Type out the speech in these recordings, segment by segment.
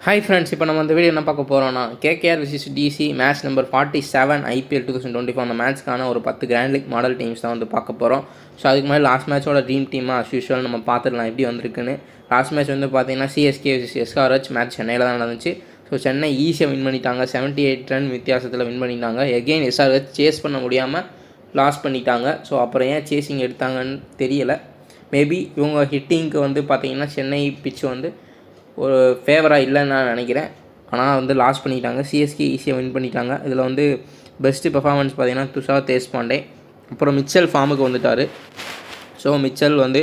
Hi friends, இப்போ நம்ம அந்த வீடியோ என்ன பார்க்க போகிறோம்னா KKR விசிஸ் DC match number 47 IPL 2024 அந்த மேட்ச்க்கான ஒரு 10 கிராண்ட் லீக் மாடல் டீம்ஸ் தான் வந்து பார்க்க போகிறோம். ஸோ அதுக்கு முன்னாடி லாஸ்ட் மேட்சோட ட்ரீம் டீமாக அஸ் யூஷுவல் நம்ம பார்த்துடலாம் எப்படி வந்திருக்குன்னு. லாஸ்ட் மேட்ச் வந்து பார்த்தீங்கன்னா சிஎஸ்கே விசிஸ் எஸ்ஆர்ஹெச் மேட்ச் சென்னையில் தான் நடந்துச்சு. ஸோ சென்னை ஈஸியாக வின் பண்ணிட்டாங்க, 78 ரன் வித்தியாசத்தில் வின் பண்ணிட்டாங்க. எகெயின் எஸ்ஆர்ஹெச் சேஸ் பண்ண முடியாமல் லாஸ் பண்ணிட்டாங்க. ஸோ அப்புறம் ஏன் சேசிங் எடுத்தாங்கன்னு தெரியலை. மேபி இவங்க ஹிட்டிங்க்கு வந்து பார்த்தீங்கன்னா சென்னை பிச் வந்து ஒரு ஃபேவராக இல்லைன்னு நான் நினைக்கிறேன். ஆனால் வந்து லாஸ் பண்ணிட்டாங்க. சிஎஸ்கே ஈஸியாக வின் பண்ணிட்டாங்க. இதில் வந்து பெஸ்ட்டு பெர்ஃபார்மன்ஸ் பார்த்தீங்கன்னா துஷார் தேஷ்பாண்டே. அப்புறம் மிச்சல் ஃபார்முக்கு வந்துட்டார். ஸோ மிச்சல் வந்து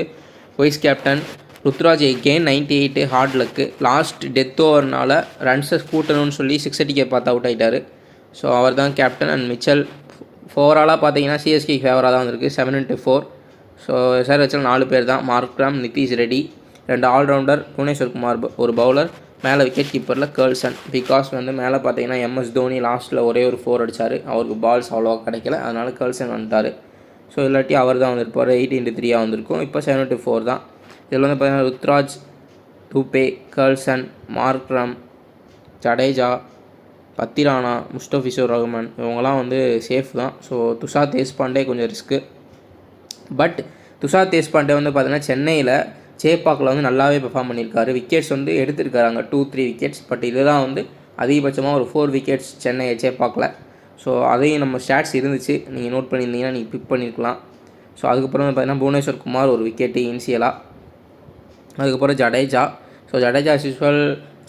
vice captain. Ruturaj again 98 hard luck. Last death ஓவர்னால் ரன்ஸை கூட்டணும்னு சொல்லி 6 அடிக்க பார்த்து அவுட் ஆகிட்டார். ஸோ அவர் தான் கேப்டன். அண்ட் மிச்சல் ஓவராலாக பார்த்தீங்கன்னா சிஎஸ்கே ஃபேவராக தான் வந்திருக்கு, 7-4. ஸோ எஸ்ஆர்ஹெச்சில் 4 பேர் தான், மார்க்ராம், நிதிஷ் ரெட்டி, 2 ஆல்ரவுண்டர், புவனேஸ்வர் குமார் ஒரு பவுலர், மேலே விக்கெட் கீப்பரில் கேர்ள்சன். பிகாஸ் வந்து மேலே பார்த்தீங்கன்னா எம்எஸ் தோனி லாஸ்ட்டில் ஒரே ஒரு 4 அடித்தார், அவருக்கு பால்ஸ் அவ்வளோவா கிடைக்கல, அதனால் கேர்ள்சன் வந்துட்டார். ஸோ இல்லாட்டி அவர் தான் வந்திருப்பார், 8-3 வந்திருக்கும். இப்போ 7-4 தான். இதில் வந்து பார்த்தீங்கன்னா ருத்ராஜ், தூபே, கேர்ள்சன், மார்க்ரம், ஜடேஜா, பத்திரானா, முஸ்டபிசூர் ரஹ்மான் இவங்கெல்லாம் வந்து சேஃப் தான். ஸோ துஷார் தேஷ்பாண்டே கொஞ்சம் ரிஸ்க்கு. பட் துஷார் தேஷ்பாண்டே வந்து பார்த்தீங்கன்னா சென்னையில் சேப்பாக்கில் வந்து நல்லாவே பெர்ஃபார்ம் பண்ணியிருக்காரு. விக்கெட்ஸ் வந்து எடுத்துருக்காங்க 2-3 விக்கெட்ஸ். பட் இதுதான் வந்து அதிகபட்சமாக ஒரு 4 விக்கெட்ஸ் சென்னை சேப்பாக்கில். ஸோ அதையும் நம்ம ஸ்டாட்ஸ் இருந்துச்சு, நீங்கள் நோட் பண்ணியிருந்தீங்கன்னா நீங்கள் பிக் பண்ணியிருக்கலாம். ஸோ அதுக்கப்புறம் பார்த்தீங்கன்னா புவனேஸ்வர் குமார் ஒரு விக்கெட்டு இனிஷியலாக. அதுக்கப்புறம் ஜடேஜா. ஸோ ஜடேஜா யூஸ்வல்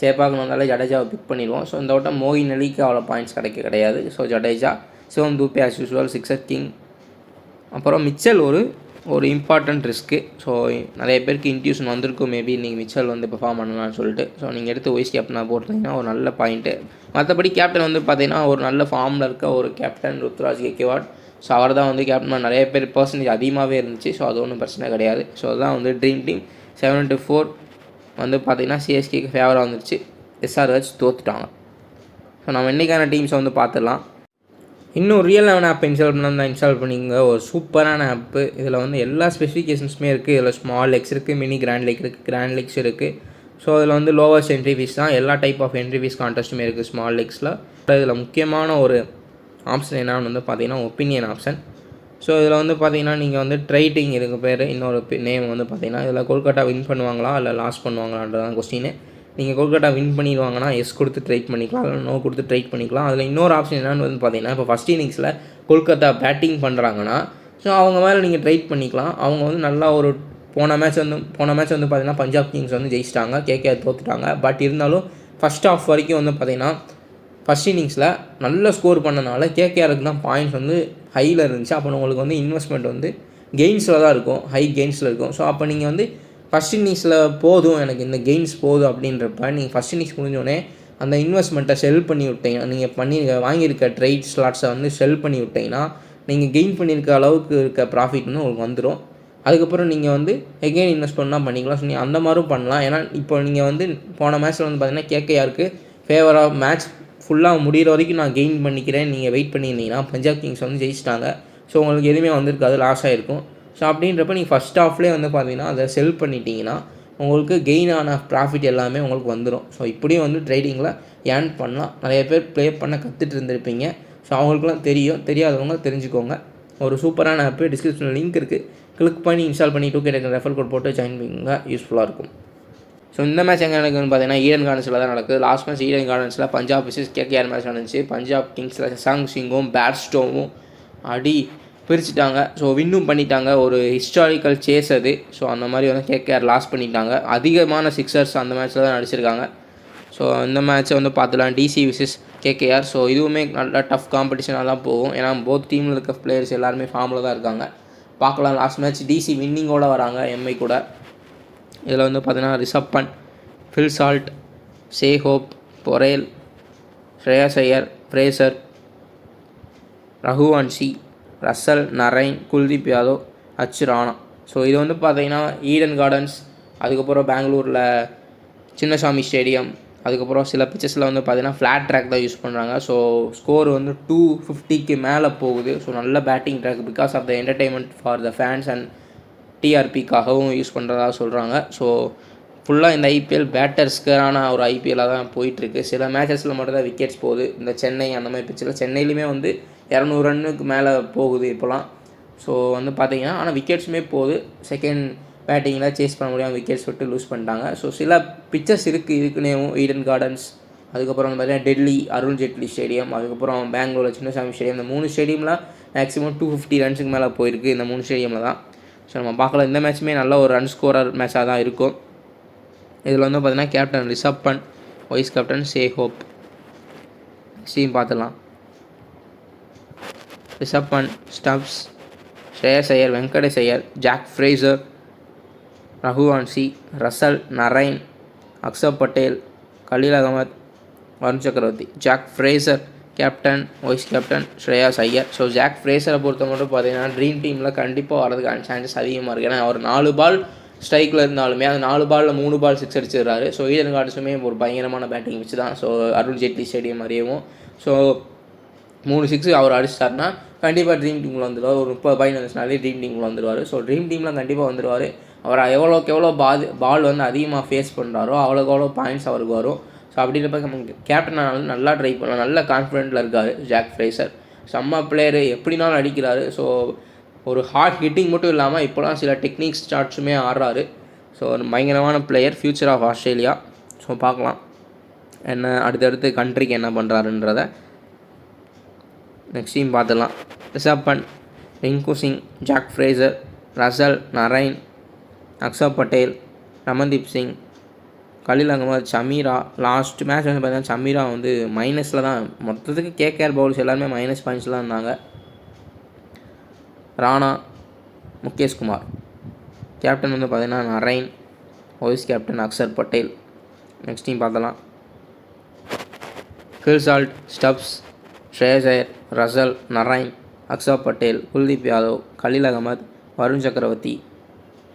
சேப்பாக்கில் வந்தாலே ஜடேஜாவை பிக் பண்ணிடுவோம். ஸோ இந்த வட்டம் மோயின் அலிக்கு அவ்வளோ பாயிண்ட்ஸ் கிடையாது. ஸோ ஜடேஜா. சிவம் தூபே ஆஸ் யூஸ்வல் 6 கிங். அப்புறம் மிச்சல் ஒரு இம்பார்ட்டண்ட் ரிஸ்க்கு. ஸோ நிறைய பேருக்கு இன்ட்யூஷன் வந்திருக்கும் மேபி நீங்கள் மிச்சல் வந்து பெர்ஃபார்ம் பண்ணலாம்னு சொல்லிட்டு. ஸோ நீங்கள் எடுத்து வைஸ் கேப்டனாக போட்டிங்கன்னா ஒரு நல்ல பாயிண்ட்டு. மற்றபடி கேப்டன் வந்து பார்த்தீங்கன்னா ஒரு நல்ல ஃபார்மில் இருக்க ஒரு கேப்டன் ருத்ராஜ் கெக்வாட். ஸோ அவர் தான் வந்து கேப்டன். நிறைய பேர் பர்சன்டேஜ் அதிகமாகவே இருந்துச்சு. ஸோ அது ஒன்றும் பிரச்சனை கிடையாது. ஸோ அதுதான் வந்து ட்ரீம் டீம். 7-4 வந்து பார்த்தீங்கன்னா சிஎஸ்கேக்கு ஃபேவராக வந்துருச்சு. எஸ்ஆர்ஹெச் தோத்துட்டாங்க. ஸோ நம்ம இன்றைக்கான டீம்ஸை வந்து பார்த்துடலாம். இன்னும் ரியல் 11 ஆப் இன்ஸ்டால் பண்ணிங்க. ஒரு சூப்பரான ஆப்பு. இதில் வந்து எல்லா ஸ்பெசிஃபிகேஷன்ஸுமே இருக்குது. இதில் ஸ்மால் லெக்ஸ் இருக்குது, மினி கிராண்ட் லெக் இருக்குது, கிராண்ட் லெக்ஸ் இருக்குது. ஸோ இதில் வந்து லோவஸ்ட் என்ட்ரி ஃபீஸ் தான். எல்லா டைப் ஆஃப் என்ட்ரி ஃபீஸ் கான்டெஸ்ட்டுமே இருக்குது ஸ்மால் லெக்ஸில். இதில் முக்கியமான ஒரு ஆப்ஷன் என்னன்னு வந்து பார்த்தீங்கன்னா ஒப்பீனியன் ஆப்ஷன். ஸோ இதில் வந்து பார்த்தீங்கன்னா நீங்கள் வந்து ட்ரைட்டிங் இதுக்கு பேர். இன்னொரு நேம் வந்து பார்த்தீங்கன்னா இதில் கொல்கட்டா வின் பண்ணுவாங்களா இல்லை லாஸ் பண்ணுவாங்களான்றதான் கொஸ்டின். நீங்கள் கொல்கட்டா வின் பண்ணிடுவாங்கன்னா எஸ் கொடுத்து ட்ரைட் பண்ணிக்கலாம், இல்லை நோ கொடுத்து ட்ரைட் பண்ணிக்கலாம். அதில் இன்னொரு ஆப்ஷன் என்னென்னு வந்து பார்த்தீங்கன்னா இப்போ ஃபஸ்ட் இன்னிங்ஸில் கொல்கத்தா பேட்டிங் பண்ணுறாங்கன்னா ஸோ அவங்க மேலே நீங்கள் ட்ரைட் பண்ணிக்கலாம். அவங்க வந்து நல்லா ஒரு போன மேட்ச் வந்து பார்த்தீங்கன்னா பஞ்சாப் கிங்ஸ் வந்து ஜெயிச்சிட்டாங்க, கேகேஆர் தோத்துட்டாங்க. பட் இருந்தாலும் ஃபஸ்ட் ஆஃப் வரைக்கும் வந்து பார்த்தீங்கன்னா ஃபஸ்ட் இன்னிங்ஸில் நல்ல ஸ்கோர் பண்ணனால கேகேஆருக்கு தான் பாயிண்ட்ஸ் வந்து ஹையில் இருந்துச்சு. அப்போ உங்களுக்கு வந்து இன்வெஸ்ட்மெண்ட் வந்து கெயின்ஸில் தான் இருக்கும், ஹை கெயின்ஸில் இருக்கும். ஸோ அப்போ நீங்கள் வந்து ஃபஸ்ட் இன்னிங்ஸில் போதும், எனக்கு இந்த கெயின்ஸ் போதும் அப்படின்றப்ப நீங்கள் ஃபஸ்ட் இன்னிங்ஸ் முடிஞ்சோடனே அந்த இன்வெஸ்ட்மெண்ட்டை செல் பண்ணி விட்டீங்கன்னா, நீங்கள் வாங்கியிருக்க ட்ரேட் ஸ்லாட்ஸை வந்து செல் பண்ணி விட்டிங்கன்னா நீங்கள் கெயின் பண்ணியிருக்க அளவுக்கு இருக்க ப்ராஃபிட் வந்து உங்களுக்கு வந்துடும். அதுக்கப்புறம் நீங்கள் வந்து எகெயின் இன்வெஸ்ட் பண்ணால் பண்ணிக்கலாம். ஸோ நீங்கள் அந்த மாதிரியும் பண்ணலாம். ஏன்னா இப்போ நீங்கள் வந்து போன மேட்ச்சில் வந்து பார்த்தீங்கன்னா கேகேஆருக்கு ஃபேவராக மேட்ச் ஃபுல்லாக முடிகிற வரைக்கும் நான் கெயின் பண்ணிக்கிறேன் நீங்கள் வெயிட் பண்ணியிருந்தீங்கன்னா பஞ்சாப் கிங்ஸ் வந்து ஜெயிச்சிட்டாங்க. ஸோ உங்களுக்கு எதுவுமே வந்திருக்காது, லாஸ் ஆகிருக்கும். ஸோ அப்படின்றப்ப நீங்கள் ஃபஸ்ட் ஆஃப்லேயே வந்து பார்த்தீங்கன்னா அதை செல் பண்ணிட்டீங்கன்னா உங்களுக்கு கெயின் ஆன ப்ராஃபிட் எல்லாமே உங்களுக்கு வந்துடும். ஸோ இப்படியும் வந்து ட்ரேடிங்கில் ஏர்ன் பண்ணலாம். நிறைய பேர் ப்ளே பண்ண கற்றுட்டு இருந்திருப்பீங்க. ஸோ அவங்களுக்குலாம் தெரியாதவங்க தெரிஞ்சுக்கோங்க. ஒரு சூப்பரான ஆப்பு, டிஸ்கிரிப்ஷனில் லிங்க் இருக்குது, கிளிக் பண்ணி இன்ஸ்டால் பண்ணி 2K ரெஃபர் கோட் போட்டு ஜாயின் பண்ணிங்க, யூஸ்ஃபுல்லாக இருக்கும். ஸோ இந்த மேட்ச் எங்கே நடக்குதுன்னு பார்த்தீங்கன்னா ஈடன் கார்டன்ஸில் தான் நடக்குது. லாஸ்ட் மேட்ச் ஈடன் கார்டன்ஸில் பஞ்சாப் விசஸ் கேகேஆர் மேட்ச் நடந்துச்சு. பஞ்சாப் கிங்ஸில் சசாங் சிங்கும் பேட்ஸ்டோவும் அடி பிரிச்சுட்டாங்க. ஸோ வின்னும் பண்ணிட்டாங்க. ஒரு ஹிஸ்டாரிக்கல் சேஸ் அது. ஸோ அந்த மாதிரி வந்து கேகேஆர் லாஸ் பண்ணிட்டாங்க. அதிகமான சிக்ஸர்ஸ் அந்த மேட்ச்சில் தான் அடிச்சிருக்காங்க. ஸோ இந்த மேட்ச்சை வந்து பார்த்துலாம், டிசி விசஸ் கேகேஆர். ஸோ இதுவுமே நல்லா டஃப் காம்படிஷனாக தான் போகும். ஏன்னா போத் டீமில் இருக்க பிளேயர்ஸ் எல்லாருமே ஃபார்மில் தான் இருக்காங்க. பார்க்கலாம். லாஸ்ட் மேட்ச் டிசி வின்னிங்கோடு வராங்க, எம்ஐ கூட. இதில் வந்து பார்த்தீங்கன்னா Rishabh Pant, Phil Salt, Shai Hope, Porel, Shreyas Iyer, Fraser, Raghuvanshi, Russell, Narine, Kuldeep Yadav, Rana. So இது வந்து பார்த்தீங்கன்னா ஈடன் கார்டன்ஸ், அதுக்கப்புறம் பெங்களூரில் சின்னசாமி ஸ்டேடியம், அதுக்கப்புறம் சில பிச்சர்ஸில் வந்து பார்த்தீங்கன்னா ஃப்ளாட் ட்ராக் தான் யூஸ் பண்ணுறாங்க. ஸோ ஸ்கோர் வந்து 250க்கு மேலே போகுது. ஸோ நல்ல batting track, because of the entertainment for the fans and டிஆர்பிக்காகவும் யூஸ் பண்ணுறதா சொல்கிறாங்க. ஸோ ஃபுல்லாக இந்த ஐபிஎல் பேட்டர்ஸ்க்கான ஒரு ஐபிஎல்லாக தான் போயிட்டுருக்கு. சில மேட்சஸில் மட்டும் தான் விக்கெட்ஸ் போகுது. இந்த சென்னை அந்த மாதிரி பிச்சில் சென்னையிலுமே வந்து 200 ரன்னுக்கு மேலே போகுது இப்போலாம். ஸோ வந்து பார்த்தீங்கன்னா ஆனால் விக்கெட்ஸுமே போகுது. செகண்ட் பேட்டிங்கில் சேஸ் பண்ண முடியாமல் விக்கெட்ஸ் விட்டு லூஸ் பண்ணிட்டாங்க. ஸோ சில பிச்சர்ஸ் இதுக்குன்னேவும் ஈடன் கார்டன்ஸ், அதுக்கப்புறம் வந்து பார்த்தீங்கன்னா டெல்லி அருண் ஜேட்லி ஸ்டேடியம், அதுக்கப்புறம் பெங்களூரில் சின்னசாமி ஸ்டேடியம், இந்த 3 ஸ்டேடியமில் மேக்ஸிமம் 250 ரன்ஸுக்கு மேலே போயிருக்கு இந்த 3 ஸ்டேடியமில் தான். ஸோ நம்ம பார்க்கலாம், இந்த மேட்ச்சுமே நல்ல ஒரு ரன் ஸ்கோரர் மேட்சாக தான் இருக்கும். இதில் வந்து பார்த்தீங்கன்னா captain Rishabh Pant, vice captain Shai Hope. Team பார்த்துலாம். Rishabh Pant, Stubbs, Shreyas Iyer, Venkatesh Iyer, Jake Fraser, Raghuvanshi, Russell, Narine, Axar Patel, Khaleel Ahmed, Varun Chakravarthy. Jake Fraser captain, vice captain Shreyas Iyer. So Jake ஃப்ரேசரை பொறுத்த மட்டும் பார்த்தீங்கன்னா ட்ரீம் டீமில் கண்டிப்பாக வரதுக்கான சான்சஸ் அதிகமாக இருக்குது. ஏன்னா அவர் 4 பால் ஸ்ட்ரைக்கில் இருந்தாலுமே அந்த 4 பாலில் 3 பால் 6 அடிச்சிடுறாரு. ஸோ ஈடன் கார்டன்ஸுமே ஒரு பயங்கரமான பேட்டிங் வச்சு தான். ஸோ அருண் ஜேட்லி ஸ்டேடியம் மாதிரியவும் ஸோ 3 6 அவர் அடிச்சிட்டாருன்னா கண்டிப்பாக ட்ரீம் டீமில் வந்துடுவார். ஒரு 30 பாயிண்ட் வந்துச்சுனாலே ட்ரீம் டீமில் வந்துடுவார். ஸோ ட்ரீம் டீமில் கண்டிப்பாக வந்துடுவார். அவர் எவ்வளோக்கு எவ்வளோ பால் வந்து அதிகமாக ஃபேஸ் பண்ணுறாரோ அவ்வளோக்கு எவ்வளோ பாயிண்ட்ஸ் அவருக்கு வரும். ஸோ அப்படின்றப்ப நம்ம கேப்டனால நல்லா ட்ரை பண்ணலாம். நல்ல கான்ஃபிடென்ட்டில் இருக்கார் ஜாக் ஃப்ரேசர். செம்ம பிளேயரு, எப்படினாலும் அடிக்கிறாரு. ஸோ ஒரு ஹார்ட் ஹிட்டிங் மட்டும் இல்லாமல் இப்போலாம் சில டெக்னிக்ஸ் ஸ்டார்ட்ஸுமே ஆடுறாரு. ஸோ ஒரு பயங்கரமான player, future of Australia. So பார்க்கலாம் என்ன அடுத்தடுத்து கண்ட்ரிக்கு என்ன பண்ணுறாருன்றத. நெக்ஸ்ட் டீம் பார்த்துடலாம். Rishabh Pant, Rinku Singh, Jake Fraser, Russell, Narine, Axar Patel, Ramandeep Singh, Khaleel Ahmed, Chameera. Last match வந்து பார்த்தீங்கன்னா சமீரா வந்து மைனஸில் தான், மொத்தத்துக்கு கேகேஆர் பவுலர்ஸ் எல்லாருமே மைனஸ் பாயிண்ட்ஸில் தான் இருந்தாங்க. ராணா, முகேஷ் குமார். கேப்டன் வந்து பார்த்தீங்கன்னா Narine, vice captain Axar Patel. Next team பார்த்தலாம். Phil Salt, Stubbs, Shreyas Iyer, Russell, Narine, Axar Patel, Kuldeep Yadav, Khaleel Ahmed, Varun Chakravarthy,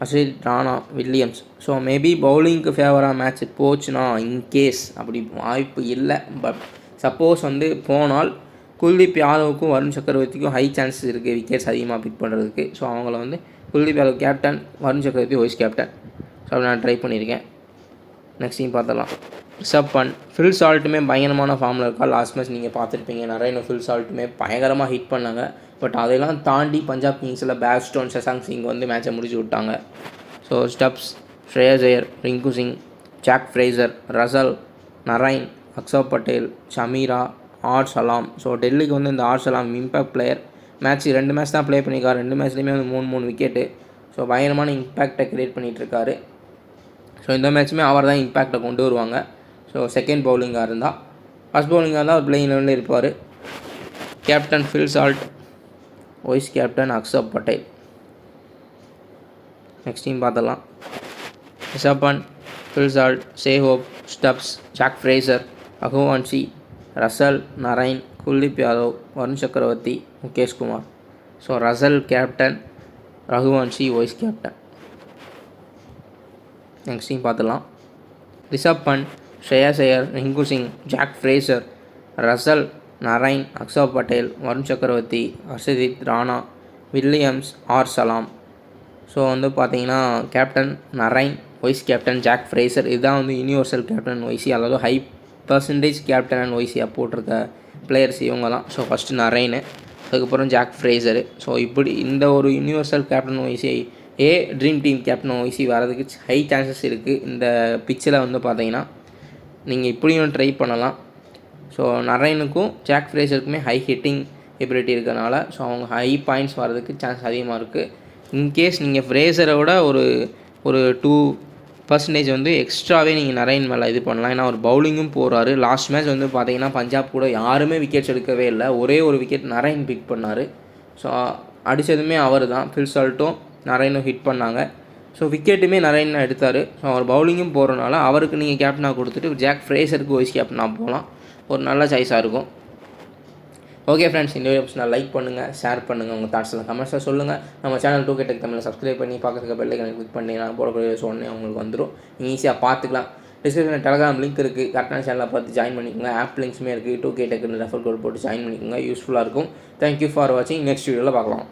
Ashit, Rana, Williams. So maybe பவுலிங்க்கு ஃபேவராக மேட்ச் போச்சுன்னா, இன்கேஸ் அப்படி வாய்ப்பு இல்லை, பட் சப்போஸ் வந்து போனால் குல்தீப் யாதவுக்கும் வருண் சக்கரவர்த்திக்கும் ஹை சான்சஸ் இருக்குது விக்கெட்ஸ் அதிகமாக பிக் பண்ணுறதுக்கு. ஸோ அவங்கள வந்து குல்தீப் யாதவ் கேப்டன், வருண் சக்கரவர்த்தி வைஸ் கேப்டன். ஸோ அப்படி நான் ட்ரை பண்ணியிருக்கேன். நெக்ஸ்ட் டீம் பார்த்தலாம். ரிஷப் பண்ட், ஃபில் சால்ட்டுமே பயங்கரமான ஃபார்மில் இருக்கா. லாஸ்ட் மேட்ச் நீங்கள் பார்த்துருப்பீங்க, நிறைய ஃபில் சால்ட்டுமே பயங்கரமாக ஹிட் பண்ணாங்க. பட் அதெல்லாம் தாண்டி பஞ்சாப் கிங்ஸில் பேக்ஸ்டோன், சசாங் சிங் வந்து மேட்சை முடிச்சு விட்டாங்க. So Stubbs, Shreyas Iyer, Rinku Singh, Jake Fraser, Russell, Narine, Axar Patel, Chameera, R Salam. So டெல்லிக்கு வந்து இந்த R Salam impact player. 2 match தான் ப்ளே பண்ணியிருக்காரு. 2 மேட்ச்லேயுமே வந்து 3 விக்கெட்டு. ஸோ பயங்கரமான இம்பேக்டை க்ரியேட் பண்ணிகிட்ருக்காரு. ஸோ இந்த மேட்ச்சுமே அவர் தான் இம்பேக்டை கொண்டு வருவாங்க. ஸோ செகண்ட் பவுலிங்காக இருந்தால், ஃபஸ்ட் பவுலிங்காக இருந்தால் அவர் பிளேயிங் லெவலில் இருப்பார். Captain Phil Salt, vice captain Axar Patel. Next team பார்த்தலாம். Rishabh Pant, Phil Salt, Shai Hope, Stubbs, Jake Fraser, Raghuvanshi, Russell, Narine, Kuldeep Yadav, Varun Chakravarthy, Mukesh Kumar. So Russell captain, Raghuvanshi vice captain. Next team பார்த்துலாம். Rishabh Pant, Shreyas Iyer, Rinku Singh, Jake Fraser, Russell, Narine, Axar Patel, Varun Chakravarthy, Harshdeep, Rana, Williams, R Salam. So வந்து பார்த்தீங்கன்னா captain Narine, vice captain Jake Fraser. இதுதான் வந்து universal captain YC, அதாவது high percentage captain and ஒய்சியாக போட்டிருக்க players இவங்க தான். So first நரைனு, அதுக்கப்புறம் ஜாக் ஃப்ரேசரு. ஸோ இப்படி இந்த ஒரு universal captain VC dream team captain VC வரதுக்கு ஹை சான்சஸ் இருக்குது. இந்த பிச்சில் வந்து பார்த்தீங்கன்னா நீங்கள் இப்படியும் ட்ரை பண்ணலாம். ஸோ நரைனுக்கும் ஜாக் ஃப்ரேசருக்குமே ஹை ஹிட்டிங் எபிலிட்டி இருக்கிறனால ஸோ அவங்க ஹை பாயிண்ட்ஸ் வரதுக்கு சான்ஸ் அதிகமாக இருக்குது. இன்கேஸ் நீங்கள் ஃப்ரேசரை விட ஒரு 2% வந்து எக்ஸ்ட்ராவே நீங்கள் நரைன் மேலே இது பண்ணலாம். ஏன்னா அவர் பவுலிங்கும் போகிறாரு. லாஸ்ட் மேட்ச் வந்து பார்த்தீங்கன்னா பஞ்சாப் கூட யாருமே விக்கெட்ஸ் எடுக்கவே இல்லை. ஒரே ஒரு விக்கெட் நரைன் பிக் பண்ணார். ஸோ அடித்ததுமே அவர் தான். ஃபில் சால்ட்டும் நரைனும் ஹிட் பண்ணாங்க. ஸோ விக்கெட்டுமே நரைன் எடுத்தார். ஸோ அவர் பவுலிங்கும் போகிறனால அவருக்கு நீங்கள் கேப்டனாக கொடுத்துட்டு ஜாக் ஃப்ரேசருக்கு வைஸ் கேப்டனாக போகலாம். ஒரு நல்ல சாய்ஸாக இருக்கும். ஓகே ஃப்ரெண்ட்ஸ், இந்த வீடியோ நான் லைக் பண்ணுங்கள், ஷேர் பண்ணுங்கள், உங்கள் தாட்ஸ்லாம் கமெண்ட்ஸில் சொல்லுங்கள். நம்ம சேனல் 2K Tech தமிழில் சப்ஸ்கிரைப் பண்ணி பக்கத்துக்கு பெல் ஐகானை கிளிக் பண்ணி நான் போடக்கூடிய சொன்னே உங்களுக்கு வந்துடும். நீங்கள் ஈஸியாக பார்த்துக்கலாம். டிஸ்கிரிப்ஷனில் டெலகிராம் லிங்க் இருக்குது. கரெக்டான சேனலை பார்த்து ஜாயின் பண்ணிக்கோங்க. ஆப் லிங்க்ஸுமே இருக்குது. 2K Techன்னு ரெஃபர் கோட் போட்டு ஜாயின் பண்ணிக்கோங்க. யூஸ்ஃபுல்லாக இருக்கும். தேங்க்யூ ஃபார் வாட்சிங். நெக்ஸ்ட் வீடியோவில் பார்க்கலாம்.